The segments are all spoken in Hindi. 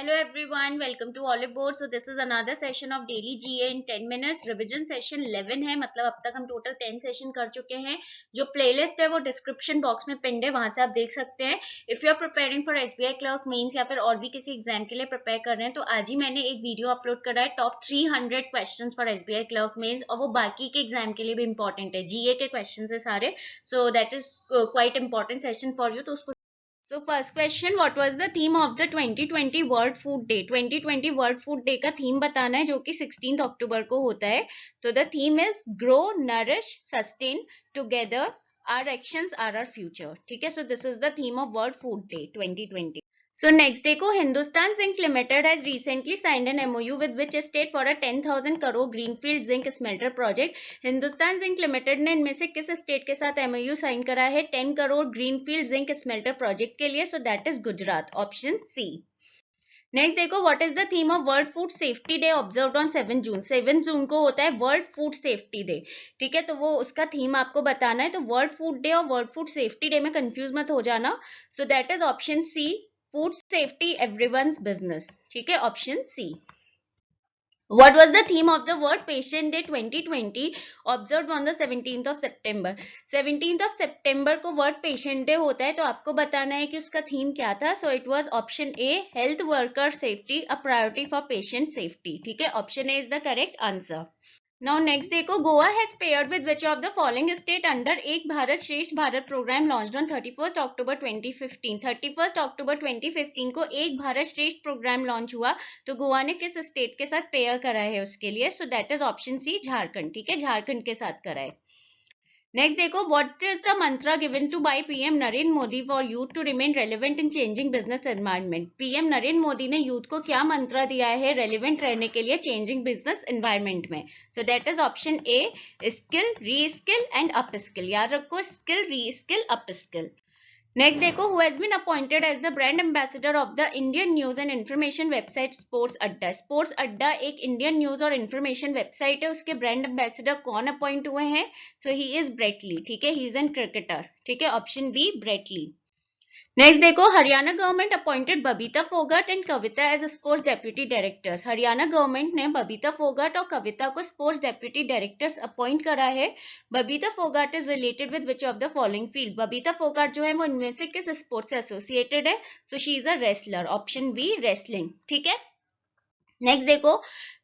Hello everyone, welcome to Olive Board. So this is another session of daily GA in 10 minutes. Revision session 11 है, मतलब अब तक हम टोटल 10 सेशन कर चुके हैं. जो प्लेलिस्ट है वो डिस्क्रिप्शन बॉक्स में पिंड है, वहां से आप देख सकते हैं. If you are preparing for SBI clerk mains या फिर और भी किसी एग्जाम के लिए प्रिपेयर कर रहे हैं, तो आज ही मैंने एक वीडियो अपलोड करा है top 300 question for SBI clerk mains, और वो बाकी के एग्जाम के लिए भी इंपॉर्टेंट है. जीए के क्वेश्चन है सारे, सो that is quite important session for you. तो उसको So first question, what was the theme of the 2020 World Food Day? 2020 World Food Day का थीम बताना है, जो कि 16 अक्टूबर को होता है. तो the theme is grow, nourish, sustain together. Our actions are our future. ठीक है, so this is the theme of World Food Day 2020. So next देखो, Hindustan Zinc Limited has recently signed an MOU with which state for a 10,000 crore greenfield zinc smelter project. Hindustan zinc limited ने इनमें से किस स्टेट के साथ MOU साइन करा है 10 crore greenfield zinc smelter project के लिए? So that is Gujarat, option C. Next देखो, what is the theme of world food safety day observed on 7 June? 7 जून को होता है वर्ल्ड फूड सेफ्टी डे. ठीक है, तो वो उसका थीम आपको बताना है. तो वर्ल्ड फूड डे और वर्ल्ड फूड सेफ्टी डे में कंफ्यूज मत हो जाना. So that is option C, food safety everyone's business. ठीक है, option C. What was the theme of the World Patient Day 2020 observed on the 17th of September? 17th of September को World Patient Day होता है, तो आपको बताना है कि उसका थीम क्या था. So it was option A, health worker safety, a priority for patient safety. ठीक है, option A is the correct answer. Now next देखो, Goa has paired with which of the following state under एक भारत श्रेष्ठ Bharat program launched on 31st October 2015. 31st October 2015 को एक भारत श्रेष्ठ प्रोग्राम लॉन्च हुआ, तो गोवा ने किस स्टेट के साथ पेयर करा है उसके लिए? So that is option C, Jharkhand. ठीक है, झारखंड के साथ करा है. नेक्स्ट देखो, what is the mantra given to by PM Narendra Modi for youth to remain relevant in changing business environment? PM Narendra Modi ने यूथ को क्या मंत्रा दिया है रेलेवेंट रहने के लिए चेंजिंग बिजनेस एनवायरनमेंट में? So that is option A, skill, reskill and upskill. याद रखो, skill, reskill, upskill. Next देखो, who has been appointed as the brand ambassador of the Indian news and information website sports Adda? Sports Adda एक इंडियन न्यूज और इंफॉर्मेशन वेबसाइट है, उसके ब्रांड एम्बेसडर कौन अपॉइंट हुए हैं? So he is Brett Lee. ठीक है, ही इज एन क्रिकेटर. ठीक है, option B, Brett Lee. Next देखो, Haryana government appointed Babita Phogat and Kavita as sports deputy directors. Haryana government ने बबीता फोगाट और कविता को स्पोर्ट्स डेप्यूटी डायरेक्टर्स अपॉइंट करा है. Babita Phogat is related with which of the following field? Babita Phogat जो है वो इनमें से किस स्पोर्ट्स से एसोसिएटेड है? So she is a wrestler. Option B, wrestling. ठीक है. नेक्स्ट देखो,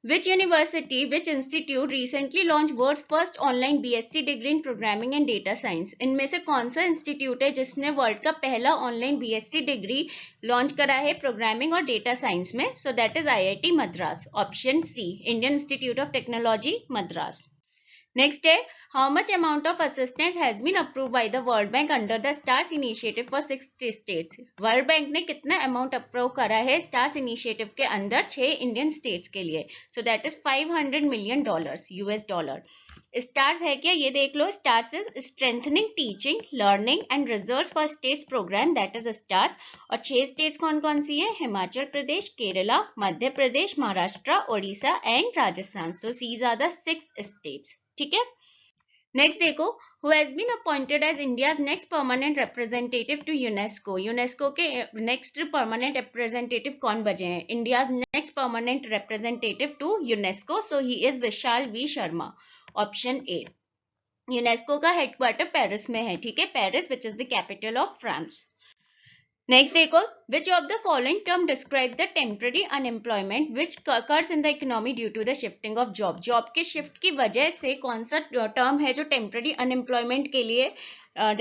which university, which institute recently launched world's first online BSc degree in programming and data science? इनमें से कौन सा इंस्टीट्यूट है जिसने वर्ल्ड का पहला ऑनलाइन BSc डिग्री लॉन्च करा है प्रोग्रामिंग और डेटा साइंस में? So that is IIT Madras. Option C, Indian Institute of Technology Madras. Next है, how much amount of assistance has been approved by the World Bank under the STARS initiative for 6 states? World Bank ने कितना अमाउंट अप्रूव करा है स्टार्स इनिशिएटिव के अंदर 6 इंडियन स्टेट्स के लिए? So that is $500 million US dollar. STARS है क्या, ये देख लो. STARS is strengthening teaching learning and research for states programme, that is STARS. और 6 स्टेट्स कौन कौन सी है? Himachal Pradesh, Kerala, Madhya Pradesh, Maharashtra, Odisha and Rajasthan. So these are the 6 states. ठीक है. नेक्स्ट देखो, who has been appointed as India's next permanent representative to UNESCO? UNESCO के नेक्स्ट परमानेंट रिप्रेजेंटेटिव कौन बचे हैं? India's next permanent representative to UNESCO. So he is Vishal V Sharma. Option A. UNESCO का हेडक्वार्टर पेरिस में है. ठीक है, Paris which is the capital of France. Next देखो, which of the following term describes the temporary unemployment which occurs in the economy due to the shifting of job? Job के शिफ्ट की वजह से कौन सा टर्म है जो टेम्पररी अनएम्प्लॉयमेंट के लिए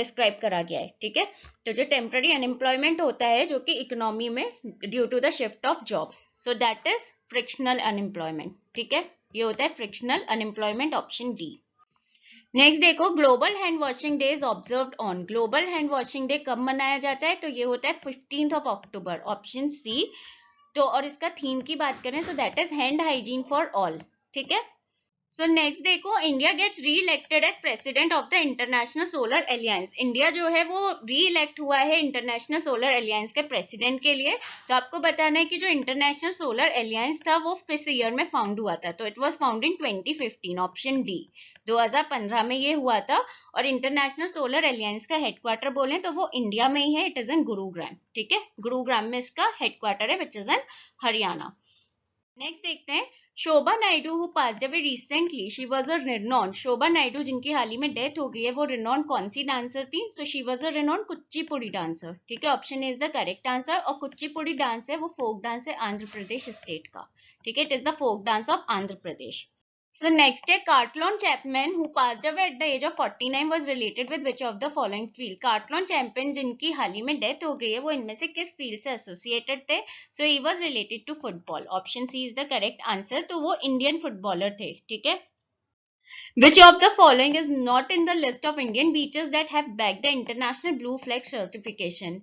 डिस्क्राइब करा गया है? ठीक है, तो जो टेम्पररी अनएम्प्लॉयमेंट होता है जो कि इकोनॉमी में due to the shift of job, so that is frictional unemployment. ठीक है, ये होता है frictional unemployment. Option D. Next देखो, global hand washing day is observed on? Global hand washing day कब मनाया जाता है? तो ये होता है 15th अक्टूबर. Option C. तो और इसका थीम की बात करें, so that is hand hygiene for all. ठीक है. सो नेक्स्ट देखो, India gets re-elected as president of the international solar alliance. India जो है वो री इलेक्ट हुआ है इंटरनेशनल सोलर एलियंस के प्रेसिडेंट के लिए। तो आपको बताना है कि जो इंटरनेशनल सोलर एलियंस था वो किस ईयर में फाउंड हुआ था। तो it was found in 2015, option D, 2015 में ये हुआ था। और इंटरनेशनल सोलर एलियंस का हेडक्वार्टर बोले तो वो इंडिया में ही है, इट इज इन गुरुग्राम। ठीक है, गुरुग्राम में इसका हेडक्वार्टर है, which is in Haryana. Next देखते हैं, Shobha Naidu who passed away recently, she was a renown. Shobha Naidu जिनकी हाल ही में डेथ हो गई है, वो रिनॉन कौन सी डांसर थी? So she was a renowned Kuchipudi dancer. ठीक है, option is the correct answer. और कुचिपुड़ी डांस है वो फोक डांस है आंध्र प्रदेश स्टेट का। ठीक है, it is the folk dance of Andhra Pradesh. So next है, Cartlon Chapman who passed away at the age of 49 was related with which of the following field? Cartlon Chapman जिनकी हाल ही में डेथ हो गई है, वो इनमें से किस फील्ड से एसोसिएटेड थे? So he was related to football. Option C is the correct answer. तो वो इंडियन फुटबॉलर थे। ठीक है, Which of the following is not in the list of Indian beaches that have bagged the international blue flag certification?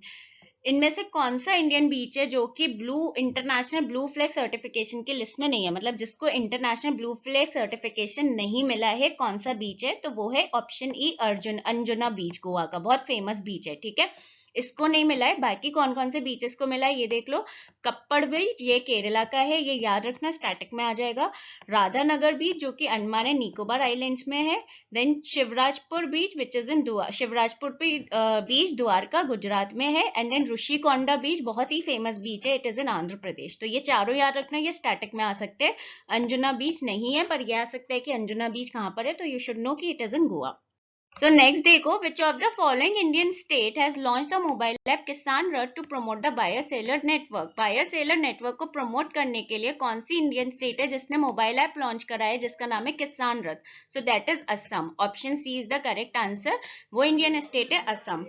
इनमें से कौन सा इंडियन बीच है जो कि इंटरनेशनल ब्लू फ्लैग सर्टिफिकेशन की लिस्ट में नहीं है, मतलब जिसको इंटरनेशनल ब्लू फ्लैग सर्टिफिकेशन नहीं मिला है? कौन सा बीच है? तो वो है ऑप्शन ई, अंजुना बीच, गोवा का बहुत फेमस बीच है। ठीक है, इसको नहीं मिला है। बाकी कौन कौन से बीचेस को मिला है ये देख लो। कप्पड़ बीच, ये केरला का है, ये याद रखना, स्टैटिक में आ जाएगा। राधानगर बीच जो कि अंडमान एंड निकोबार आइलैंड्स में है। Then Shivrajpur beach which is in Shivrajpur beach Dwarka Gujarat में है। एंड देन ऋषिकोंडा बीच बहुत ही फेमस बीच है, it is in Andhra Pradesh. तो ये चारों याद रखना, ये स्टैटिक में आ सकते हैं। अंजुना बीच नहीं है, पर यह आ सकता है कि अंजुना बीच कहाँ पर है, तो यू शुड नो कि it is in Goa. So next देखो, which of the following Indian state has launched a mobile app Kisan Rath to promote the buyer seller network? buyer seller network को प्रमोट करने के लिए कौन सी इंडियन स्टेट है जिसने मोबाइल ऐप लॉन्च करा है जिसका नाम है Kisan Rath? So that is Assam. Option C is the correct answer. वो इंडियन स्टेट है असम।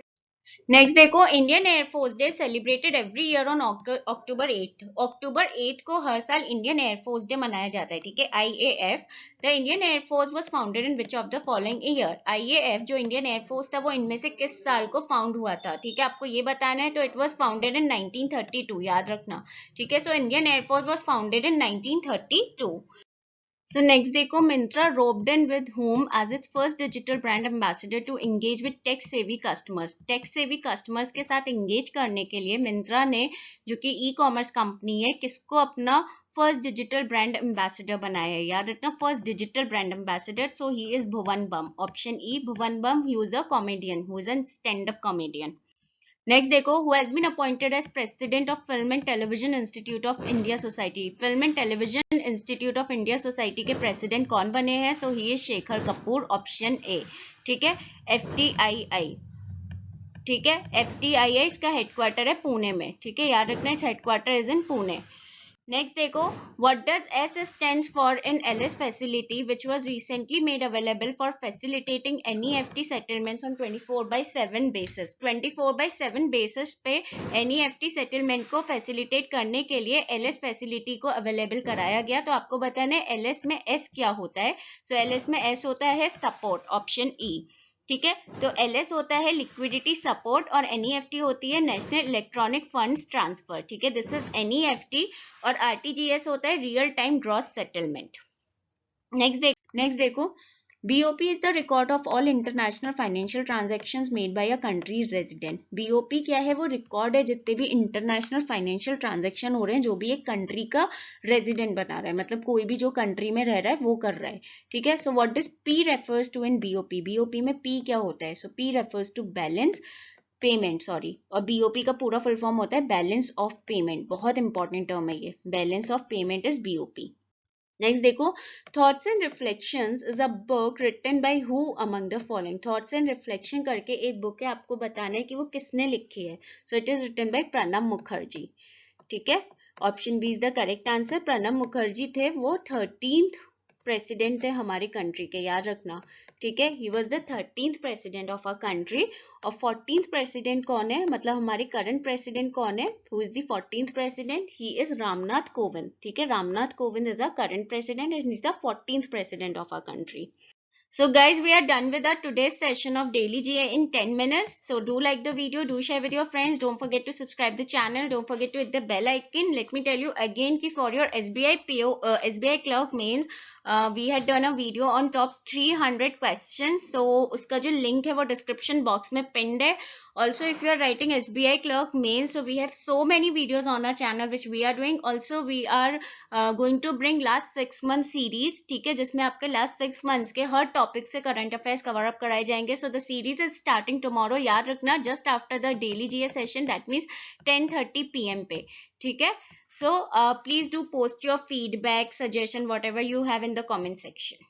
नेक्स्ट देखो, Indian air force day celebrated every year on October 8। October 8 को हर साल इंडियन एयरफोर्स डे मनाया जाता है। ठीक है, IAF। The Indian air force was founded in which of the following year? IAF जो इंडियन एयरफोर्स था वो इनमें से किस साल को फाउंड हुआ था? ठीक है, आपको ये बताना है। तो इट वाज फाउंडेड इन 1932, याद रखना। ठीक है, so Indian air force was founded in 1932। So next देखो, Myntra roped in with whom as its first digital brand ambassador to engage with tech savvy customers? tech savvy customers के साथ engage करने के लिए Myntra ने, जो कि e-commerce कंपनी है, किसको अपना फर्स्ट डिजिटल ब्रांड एम्बेसडर बनाया है? याद रखना, first digital brand ambassador. So he is Bhuvan Bam. Option E, Bhuvan Bam. He is a comedian, who is a stand up comedian. Next देखो, who has been appointed as president of Film and Television Institute of India Society? Film and Television Institute of India Society के प्रेसिडेंट कौन बने हैं? So he is Shekhar Kapoor. Option A. ठीक है, FTII। ठीक है, FTII इसका हेडक्वार्टर है पुणे में। ठीक है, याद रखना, its headquarter is in Pune. Next देखो, what does S stands for in LS facility which was recently made available for facilitating NEFT settlements on 24/7 basis? 24/7 basis पे NEFT settlement को facilitate करने के लिए LS facility को available कराया गया। तो आपको बताना है LS में S क्या होता है। So LS में S होता है support, ऑप्शन E। ठीक है, तो LS होता है लिक्विडिटी सपोर्ट और NEFT होती है नेशनल इलेक्ट्रॉनिक फंड्स ट्रांसफर। ठीक है, दिस इज NEFT। और RTGS होता है real time gross settlement. Next देखो, BOP is the record of all international financial transactions made by a country's resident. BOP क्या है? वो रिकॉर्ड है जितने भी इंटरनेशनल फाइनेंशियल ट्रांजेक्शन हो रहे हैं जो भी एक कंट्री का रेजिडेंट बना रहा है, मतलब कोई भी जो कंट्री में रह रहा है वो कर रहा है। ठीक है, so what does P refers to in BOP? BOP में P क्या होता है? So P refers to balance payment, sorry, और BOP का पूरा फुल फॉर्म होता है बैलेंस ऑफ पेमेंट। बहुत इंपॉर्टेंट टर्म है ये, balance of payment is BOP। Next देखो, thoughts and reflections is a book written by who among the following? Thoughts and reflection करके एक बुक है, आपको बताना है कि वो किसने लिखी है। So it is written by Pranab Mukherjee. ठीक है, option B is the correct answer. Pranab Mukherjee थे वो 13th प्रेसिडेंट थे हमारी कंट्री के, याद रखना। ठीक है, he was the 13th president of a country. और 14th प्रेसिडेंट कौन है, मतलब हमारे करंट प्रेसिडेंट कौन है? Who is the 14th president? He is Ramnath Kovind. ठीक है, Ramnath Kovind is a current president and is the 14th president of a country. So guys, we are done with our today's session of daily GA in 10 minutes. So do like the video, do share with your friends. Don't forget to subscribe the channel. Don't forget to hit the bell icon. Let me tell you again कि for your SBI SBI clerk mains, we had done a video on top 300 questions. So उसका जो link है वो description box में pinned है. Also, if you are writing SBI clerk mains, so we have so many videos on our channel which we are doing. Also, we are going to bring last 6 month series, ठीक है, जिसमें आपके last 6 months के हर टॉपिक से करंट अफेयर्स कवर अप कराए जाएंगे. So the series is starting tomorrow, याद रखना, just after the daily GA session, that means 10:30 PM पे, ठीक है. So please do post your feedback, suggestion, what ever you have in the comment section.